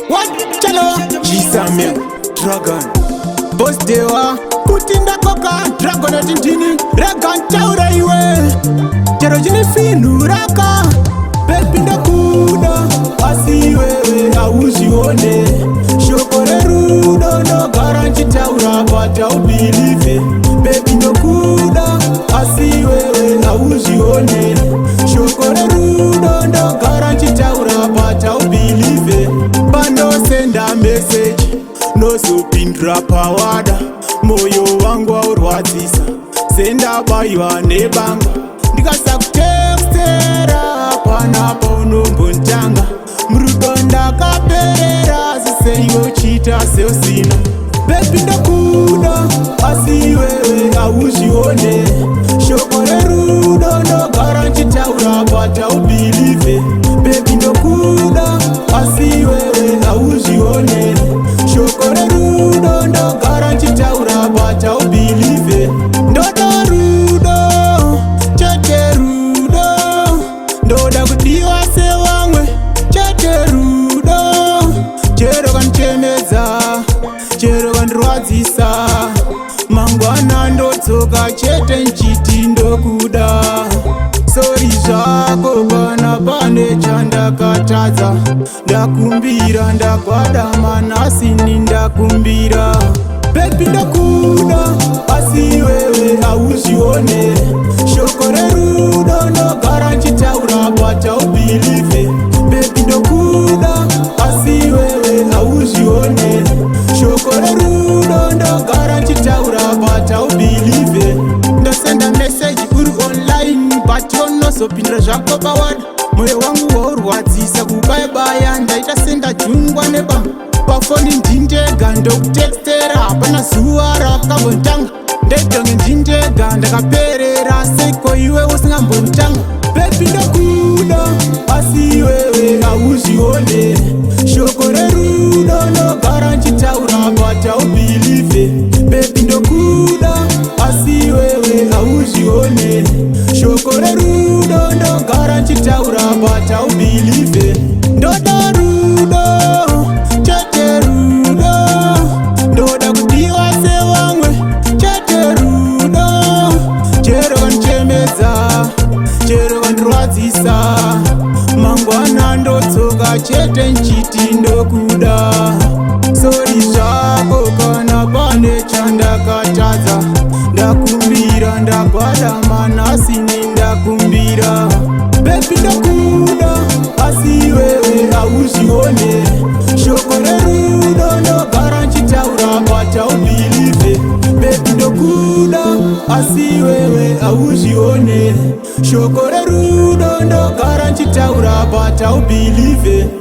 What? Chalo Jisame Dragon Boss Dewa Kutinda koka Dragon atintini Regan chaura iwe Chero jini finu raka Baby ndakuda Asiwewe auzione Shokore rudo no garanti taura But I'll believe it Baby ndakuda Asiwewe auzione Shokore rudo no garanti taura But I'll believe it Bando send a message No supindra pawada Moyo wangu aurwadzisa Senda baywa nebanga Ndikasa kutekstera Panapa unombontanga Mrudo ndakaperera Ziseiwo chita seosina Baby ndakuda Asiwewe auzione Shokore rudo no garanti taura But I'll believe it Baby ndakuda Asiwewe auzione Shokore rudo no garanti taura But I'll believe it Ndoda rudo Chete rudo Ndoda kudiwa se wangwe Chete rudo Chero kanchemeza Chero kanrwadzisa Mangwana ndotsoka chete nchiti ndokuda Sori zvako kana pane chandakatadza Ndakumbira ndagwada manasini ndakumbira Baby ndakuda asiwewe auzione Shokore rudo no garanti taura But I'll believe it Baby ndakuda asiwewe auzione Shokore rudo no garanti taura But I'll believe it Ndosenda message uri online But you know so pindra zvako pawada Moyo wangu waurwadzisa kubayabaya Ndaita senda jungwa neba Pafoni ndindega ndokutekstera Hapana zuva rakambotanga Ndedonge ndindega ndakaperera Seiko iwe usingambotanga Baby ndakuda asiwewe auzione Shokore rudo no garanti taura But I'll believe it Baby ndakuda asiwewe auzione Shokore rudo no garanti taura But I'll believe it Ndoda rudo Chete rudo Ndoda kudiwa se wangwe Chete rudo Chero kanchemeza Chero kanrwadzisa Mangwana ndotsoka chete nchiti ndokuda Sori zvako kana pane chandakatadza Ndakumbira ndagwada manasini ndakumbira Baby ndakuda asiwewe auzione Shokore rudo no garanti taura But I'll believe it Baby ndakuda asiwewe auzione Shokore rudo no garanti taura But I'll believe it